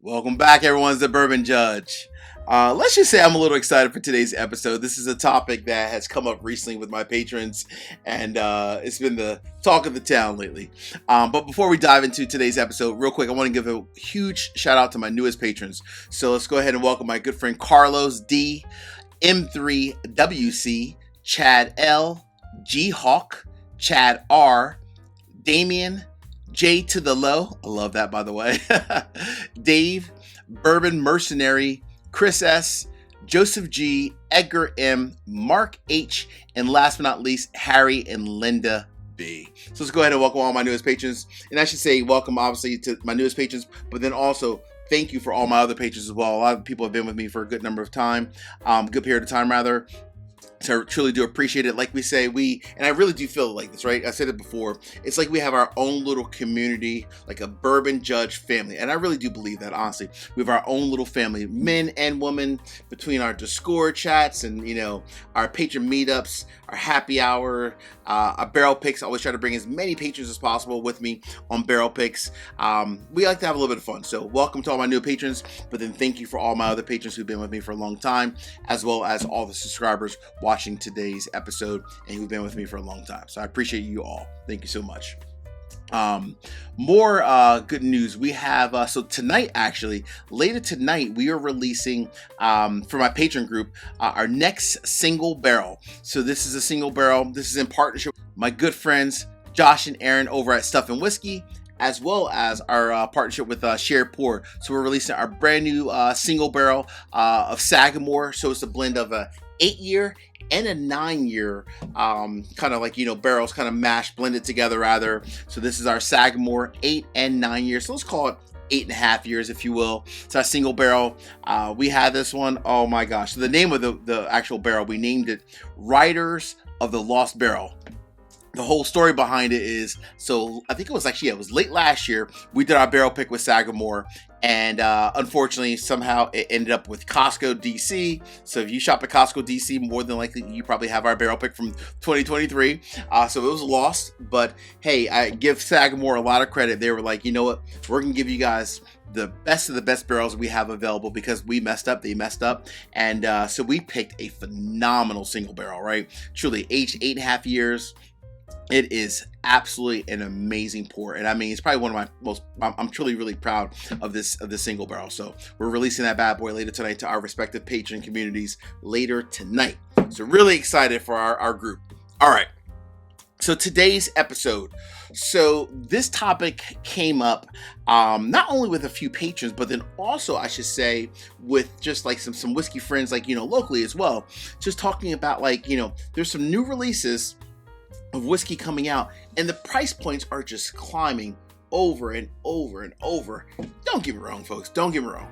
Welcome back, everyone. It's the Bourbon Judge. Let's just say I'm a little excited for today's episode. This is a topic that has come up recently with my patrons, and it's been the talk of the town lately. But before we dive into today's episode, real quick, I want to give a huge shout out to my newest patrons. So let's go ahead and welcome my good friend Carlos D, M3WC, Chad L, G Hawk, Chad R, Damien, J to the low, I love that by the way, Dave, Bourbon Mercenary, Chris S, Joseph G, Edgar M, Mark H, and last but not least, Harry and Linda B. So let's go ahead and welcome all my newest patrons. And I should say welcome obviously to my newest patrons, but then also thank you for all my other patrons as well. A lot of people have been with me for a good number of time, good period of time rather. So I truly do appreciate it. Like we say, and I really do feel like this, right? I said it before. It's like we have our own little community, like a Bourbon Judge family. And I really do believe that, honestly. We have our own little family, men and women, between our Discord chats and, our patron meetups, our happy hour, our barrel picks. I always try to bring as many patrons as possible with me on barrel picks. We like to have a little bit of fun. So welcome to all my new patrons, but then thank you for all my other patrons who've been with me for a long time, as well as all the subscribers watching today's episode and who've been with me for a long time. So I appreciate you all. Thank you so much. More good news. We have so tonight, actually later tonight, we are releasing for my patron group our next single barrel. So this is a single barrel. This is in partnership with my good friends Josh and Aaron over at Stuff and Whiskey, as well as our partnership with Shared Pour. So we're releasing our brand new single barrel of Sagamore. So it's a blend of a 8-year and a 9-year kind of like, barrels kind of mashed, blended together rather. So this is our Sagamore 8 and 9 years. So let's call it 8.5 years, if you will. It's our single barrel. We had this one. Oh my gosh. So the name of the actual barrel, we named it Riders of the Lost Barrel. The whole story behind it is, so I think it was late last year, we did our barrel pick with Sagamore, and unfortunately, somehow it ended up with Costco DC. So if you shop at Costco DC, more than likely, you probably have our barrel pick from 2023. So it was lost, but hey, I give Sagamore a lot of credit. They were like, you know what, we're going to give you guys the best of the best barrels we have available because we messed up, they messed up. And so we picked a phenomenal single barrel, right? Truly aged 8.5 years. It is absolutely an amazing pour, and I mean it's probably one of my most. I'm truly really proud of this single barrel. So we're releasing that bad boy later tonight to our respective patron communities later tonight. So really excited for our group. All right. So today's episode. So this topic came up not only with a few patrons, but then also I should say with just like some whiskey friends, like locally as well. Just talking about like there's some new releases of whiskey coming out, and the price points are just climbing over and over and over. Don't get me wrong, folks. Don't get me wrong.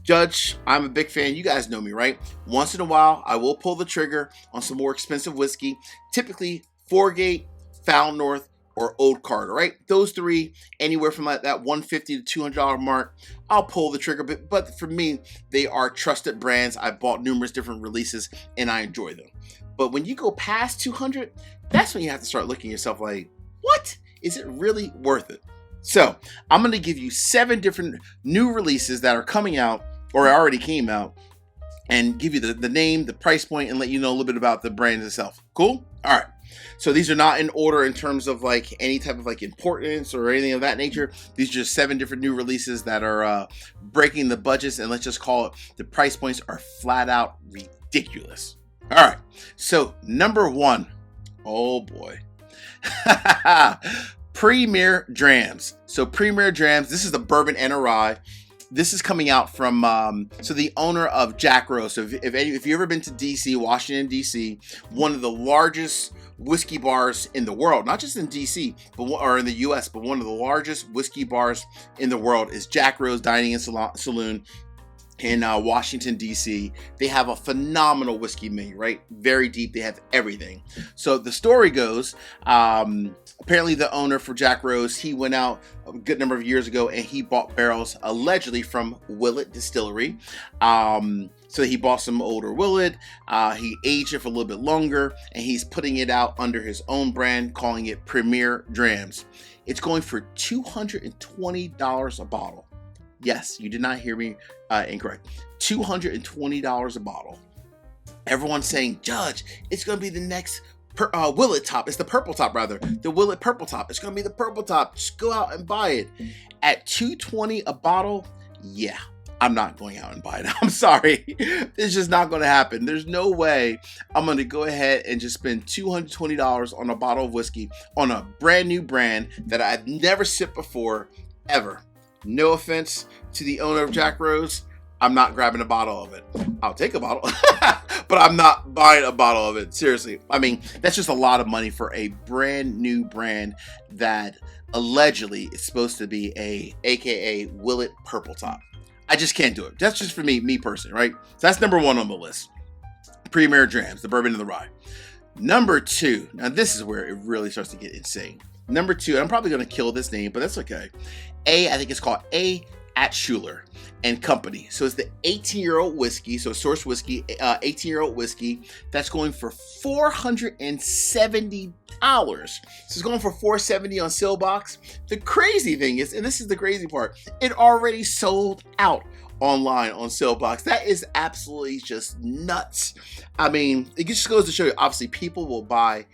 Judge, I'm a big fan. You guys know me, right? Once in a while, I will pull the trigger on some more expensive whiskey, typically Foregate, Foul North, or Old Carter, right? Those three, anywhere from that $150 to $200 mark, I'll pull the trigger. But for me, they are trusted brands. I've bought numerous different releases, and I enjoy them. But when you go past 200, that's when you have to start looking at yourself like, what? Is it really worth it? So I'm going to give you 7 different new releases that are coming out or already came out and give you the name, the price point, and let you know a little bit about the brand itself. Cool? All right. So these are not in order in terms of like any type of like importance or anything of that nature. These are just 7 different new releases that are breaking the budgets, and let's just call it the price points are flat out ridiculous. All right. So number 1. Oh boy. Premier Drams. So Premier Drams, this is the bourbon and a rye. This is coming out from so the owner of Jack Rose. So if you've ever been to DC, Washington DC, one of the largest whiskey bars in the world, not just in DC or in the US, but one of the largest whiskey bars in the world is Jack Rose Dining and Saloon in Washington, D.C. They have a phenomenal whiskey menu, right? Very deep. They have everything. So the story goes, apparently the owner for Jack Rose, he went out a good number of years ago and he bought barrels allegedly from Willett Distillery. So he bought some older Willett, he aged it for a little bit longer, and he's putting it out under his own brand, calling it Premier Drams. It's going for $220 a bottle. Yes, you did not hear me incorrect. $220 a bottle. Everyone's saying, Judge, it's going to be the next Willet top. It's the purple top, rather. The Willet purple top. It's going to be the purple top. Just go out and buy it. At $220 a bottle, yeah, I'm not going out and buy it. I'm sorry. It's just not going to happen. There's no way I'm going to go ahead and just spend $220 on a bottle of whiskey on a brand new brand that I've never sipped before, ever. No offense to the owner of Jack Rose. I'm not grabbing a bottle of it. I'll take a bottle, but I'm not buying a bottle of it. Seriously. I mean, that's just a lot of money for a brand new brand that allegedly is supposed to be AKA Willet purple top. I just can't do it. That's just for me personally, right? So that's number one on the list. Premier Drams, the bourbon and the rye. Number two, now this is where it really starts to get insane. Number two, and I'm probably going to kill this name, but that's okay. I think it's called A. Schuler and Company. So it's the 18-year-old whiskey, so source whiskey, 18-year-old whiskey that's going for $470. So it's going for $470 on sale box. The crazy thing is, and this is the crazy part, it already sold out online on sale box. That is absolutely just nuts. I mean, it just goes to show you, obviously, people will buy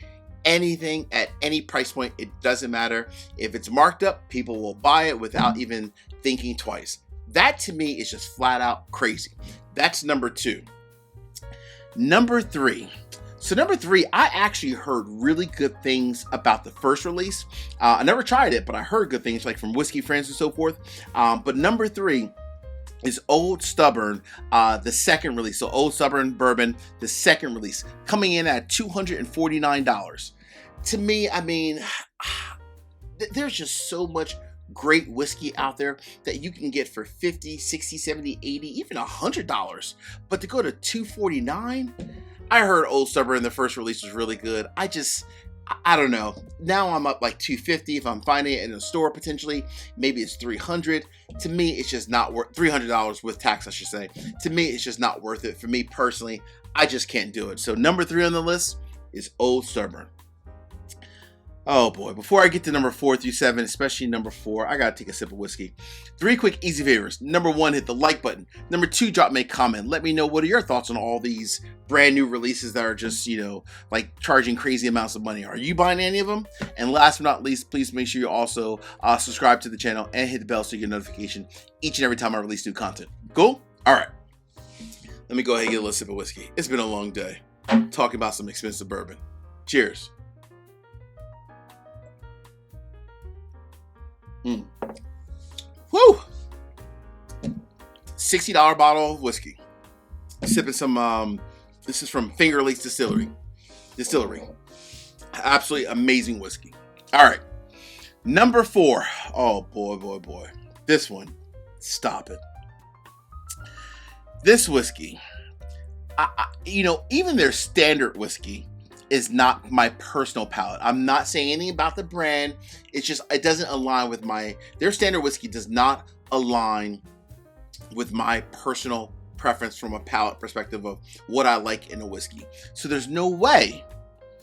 anything at any price point. It doesn't matter. If it's marked up, people will buy it without even thinking twice. That to me is just flat out crazy. That's number two. Number three. So number three, I actually heard really good things about the first release. I never tried it, but I heard good things like from whiskey friends and so forth. But number three is Old Stubborn, the second release. So Old Stubborn Bourbon, the second release, coming in at $249. To me, I mean, there's just so much great whiskey out there that you can get for $50, $60, $70, $80, even $100. But to go to $249, I heard Old Stubborn, the first release, was really good. I don't know. Now I'm up like $250 if I'm finding it in a store potentially. Maybe it's $300. To me, it's just not worth $300 with tax, I should say. To me, it's just not worth it. For me personally, I just can't do it. So number three on the list is Old Stubborn. Oh boy, before I get to number 4 through 7, especially number 4, I gotta take a sip of whiskey. 3 quick easy favors. Number 1, hit the like button. Number 2, drop me a comment. Let me know what are your thoughts on all these brand new releases that are just, like charging crazy amounts of money. Are you buying any of them? And last but not least, please make sure you also subscribe to the channel and hit the bell so you get a notification each and every time I release new content. Cool? All right. Let me go ahead and get a little sip of whiskey. It's been a long day talking about some expensive bourbon. Cheers. Woo! $60 bottle of whiskey. Sipping some, this is from Finger Lakes Distillery. Absolutely amazing whiskey. All right. Number 4. Oh, boy. This one. Stop it. This whiskey, even their standard whiskey is not my personal palate. I'm not saying anything about the brand. It's just, it doesn't align with their standard whiskey does not align with my personal preference from a palate perspective of what I like in a whiskey. So there's no way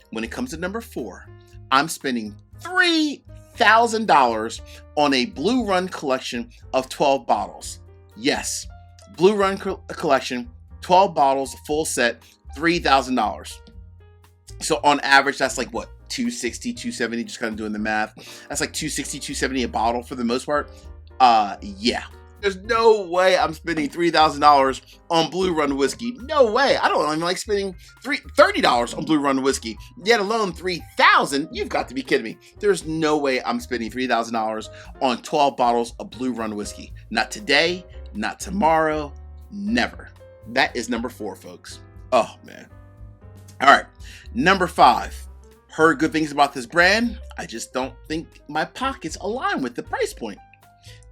when it comes to number 4, I'm spending $3,000 on a Blue Run collection of 12 bottles. Yes, Blue Run collection, 12 bottles, full set, $3,000. So on average, that's like what, $260, $270, just kind of doing the math. That's like $260, $270 a bottle for the most part. Yeah. There's no way I'm spending $3,000 on Blue Run whiskey. No way. I don't even like spending $30 on Blue Run whiskey, yet alone $3,000. You've got to be kidding me. There's no way I'm spending $3,000 on 12 bottles of Blue Run whiskey. Not today, not tomorrow, never. That is number 4, folks. Oh, man. All right, number 5. Heard good things about this brand. I just don't think my pockets align with the price point.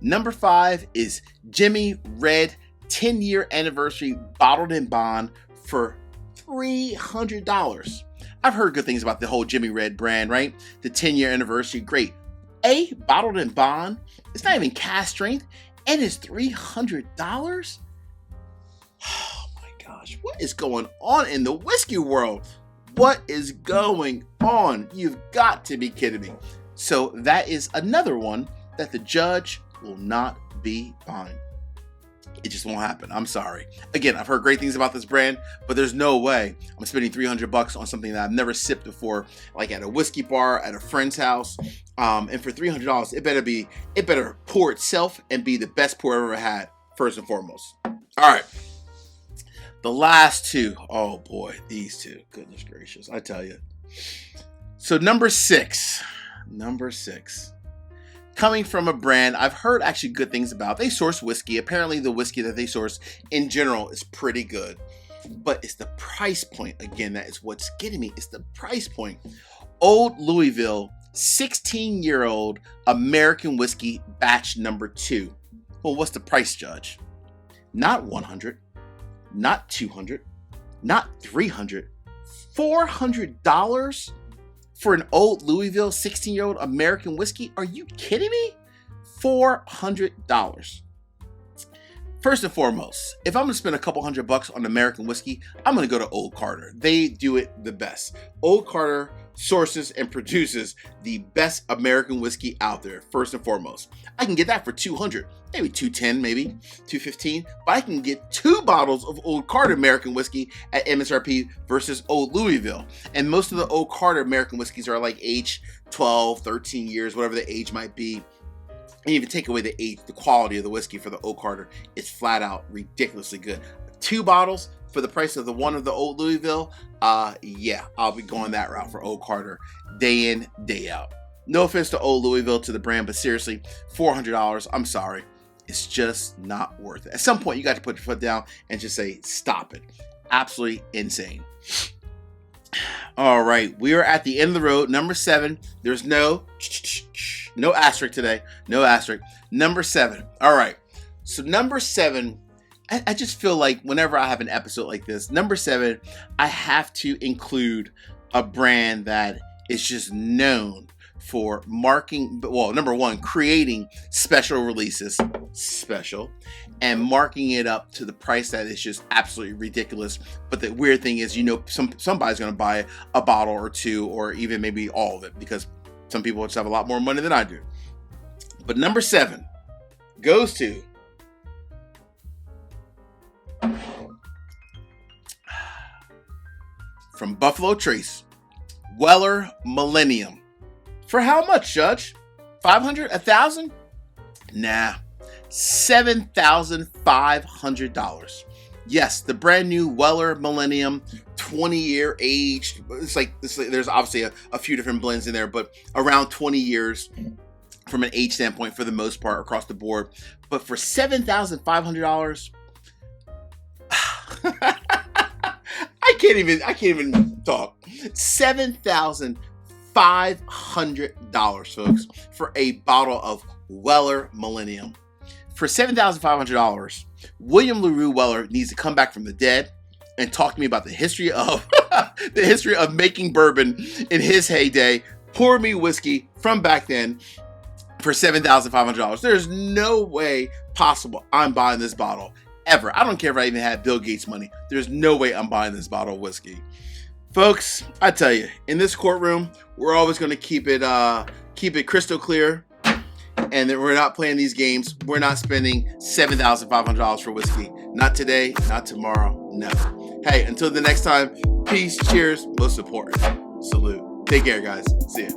Number 5 is Jimmy Red 10-year anniversary bottled in bond for $300. I've heard good things about the whole Jimmy Red brand, right? The 10-year anniversary, great. Bottled in bond. It's not even cask strength, and it's $300. Gosh, what is going on in the whiskey world? What is going on? You've got to be kidding me. So that is another one that the judge will not be buying. It just won't happen. I'm sorry. Again, I've heard great things about this brand, but there's no way I'm spending $300 on something that I've never sipped before, like at a whiskey bar, at a friend's house. And for $300, it better pour itself and be the best pour I've ever had, first and foremost. All right. The last two. Oh boy, these two. Goodness gracious, I tell you. So number six. Coming from a brand I've heard actually good things about. They source whiskey. Apparently the whiskey that they source in general is pretty good. But it's the price point, again, that is what's getting me. It's the price point. Old Louisville, 16-year-old American whiskey, batch number 2. Well, what's the price, Judge? Not $100, not $200, not $300, $400? For an old Louisville 16-year-old American whiskey? Are you kidding me? $400. First and foremost, if I'm gonna spend a couple $100 on American whiskey, I'm gonna go to Old Carter. They do it the best. Old Carter sources and produces the best American whiskey out there, first and foremost. I can get that for $200, maybe $210, maybe $215, but I can get 2 bottles of Old Carter American whiskey at MSRP versus Old Louisville. And most of the Old Carter American whiskeys are like age 12, 13 years, whatever the age might be. And even take away the age, the quality of the whiskey for the Old Carter is flat out ridiculously good. 2 bottles for the price of the one of the Old Louisville, yeah, I'll be going that route for Old Carter day in, day out. No offense to Old Louisville, to the brand, but seriously, $400, I'm sorry. It's just not worth it. At some point, you got to put your foot down and just say, stop it. Absolutely insane. All right, we are at the end of the road. Number 7, there's no asterisk today. No asterisk. Number 7. All right, so number 7, I just feel like whenever I have an episode like this, number 7, I have to include a brand that is just known for number 1, creating special releases, and marking it up to the price that is just absolutely ridiculous. But the weird thing is, somebody's going to buy a bottle or 2, or even maybe all of it, because some people just have a lot more money than I do. But number 7 goes to from Buffalo Trace, Weller Millennium. For how much, Judge? $500? $1,000? Nah, $7,500. Yes, the brand new Weller Millennium, 20-year aged. There's obviously a few different blends in there, but around 20 years from an age standpoint for the most part across the board. But for $7,500, I can't even talk. $7,500, folks, for a bottle of Weller Millennium. For $7,500, William LaRue Weller needs to come back from the dead and talk to me about the history of making bourbon in his heyday. Pour me whiskey from back then for $7,500. There's no way possible I'm buying this bottle ever. I don't care if I even had Bill Gates money. There's no way I'm buying this bottle of whiskey. Folks, I tell you, in this courtroom, we're always going to keep it crystal clear, and that we're not playing these games. We're not spending $7,500 for whiskey. Not today, not tomorrow, no. Hey, until the next time, peace, cheers, most important, salute. Take care, guys. See ya.